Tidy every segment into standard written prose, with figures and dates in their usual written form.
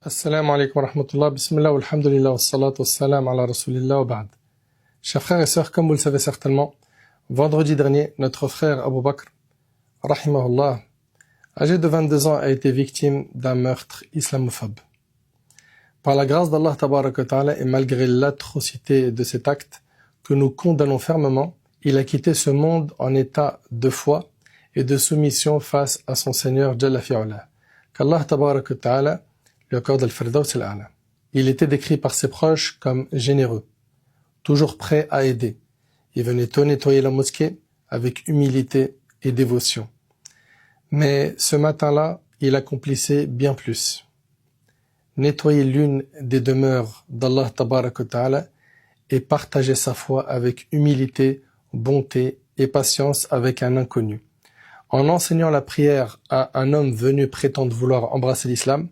Assalamu alaikum wa rahmatullah, bismillah, walhamdulillah, wassalatu wassalam ala rasulillah wa ba'd. Chers frères et sœurs, comme vous le savez certainement, vendredi dernier, notre frère Abu Bakr, rahimahullah, âgé de 22 ans, a été victime d'un meurtre islamophobe. Par la grâce d'Allah tabaraka wa ta'ala et malgré l'atrocité de cet acte que nous condamnons fermement, il a quitté ce monde en état de foi et de soumission face à son Seigneur Jalla fi'ala. Qu'Allah tabaraka wa ta'ala lui accorde al-Firdaws al-A'la. Il était décrit par ses proches comme généreux, toujours prêt à aider. Il venait tôt nettoyer la mosquée avec humilité et dévotion. Mais ce matin-là, il accomplissait bien plus. Nettoyer l'une des demeures d'Allah tabaraka wa ta'ala et partager sa foi avec humilité, bonté et patience avec un inconnu. En enseignant la prière à un homme venu prétendre vouloir embrasser l'islam,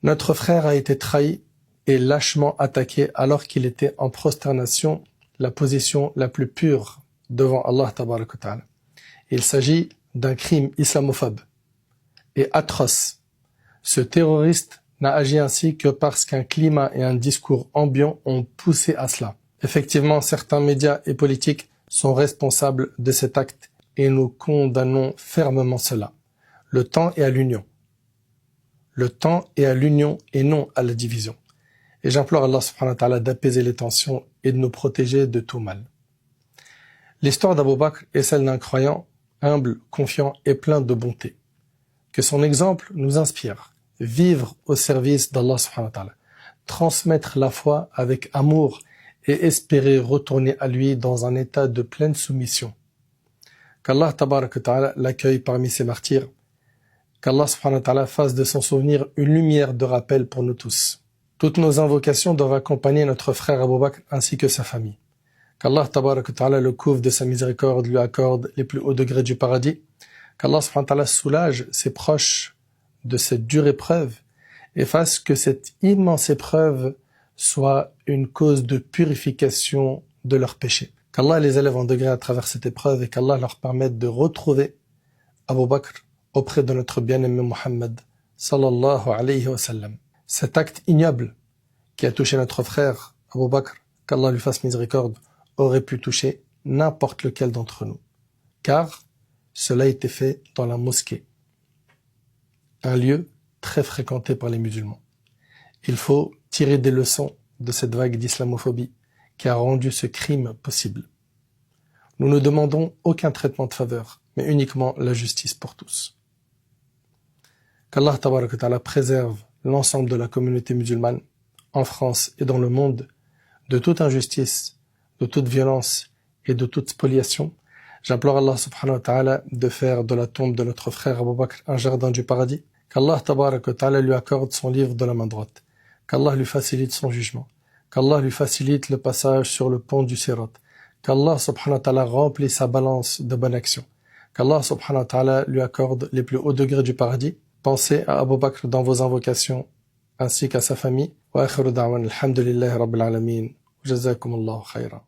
notre frère a été trahi et lâchement attaqué alors qu'il était en prosternation, la position la plus pure devant Allah tabaraka wa ta'ala. Il s'agit d'un crime islamophobe et atroce. Ce terroriste n'a agi ainsi que parce qu'un climat et un discours ambiant ont poussé à cela. Effectivement, certains médias et politiques sont responsables de cet acte et nous condamnons fermement cela. Le temps est à l'union. Le temps est à l'union et non à la division. Et j'implore Allah subhanahu wa ta'ala d'apaiser les tensions et de nous protéger de tout mal. L'histoire d'Abu Bakr est celle d'un croyant, humble, confiant et plein de bonté. Que son exemple nous inspire. Vivre au service d'Allah subhanahu wa ta'ala. Transmettre la foi avec amour et espérer retourner à lui dans un état de pleine soumission. Qu'Allah tabaraka wa ta'ala l'accueille parmi ses martyrs. Qu'Allah subhanahu wa ta'ala fasse de son souvenir une lumière de rappel pour nous tous. Toutes nos invocations doivent accompagner notre frère Abu Bakr ainsi que sa famille. Qu'Allah tabaraka wa ta'ala le couvre de sa miséricorde, lui accorde les plus hauts degrés du paradis. Qu'Allah subhanahu wa ta'ala soulage ses proches de cette dure épreuve et fasse que cette immense épreuve soit une cause de purification de leurs péchés. Qu'Allah les élève en degré à travers cette épreuve et qu'Allah leur permette de retrouver Abu Bakr auprès de notre bien-aimé Muhammad sallallahu alayhi wa sallam. Cet acte ignoble qui a touché notre frère Abu Bakr, qu'Allah lui fasse miséricorde, aurait pu toucher n'importe lequel d'entre nous. Car cela a été fait dans la mosquée, un lieu très fréquenté par les musulmans. Il faut tirer des leçons de cette vague d'islamophobie qui a rendu ce crime possible. Nous ne demandons aucun traitement de faveur, mais uniquement la justice pour tous. Qu'Allah tabaraka wa ta'ala préserve l'ensemble de la communauté musulmane, en France et dans le monde, de toute injustice, de toute violence et de toute spoliation. J'implore Allah subhanahu wa ta'ala de faire de la tombe de notre frère Abu Bakr un jardin du paradis. Qu'Allah tabaraka wa ta'ala lui accorde son livre de la main droite. Qu'Allah lui facilite son jugement. Qu'Allah lui facilite le passage sur le pont du Sirat. Qu'Allah subhanahu wa ta'ala remplisse sa balance de bonnes actions. Qu'Allah subhanahu wa ta'ala lui accorde les plus hauts degrés du paradis. Pensez à Abu Bakr dans vos invocations ainsi qu'à sa famille. Wa akhiru da'wan alhamdulillahi rabbil alamin. Jazakumullahu khayran.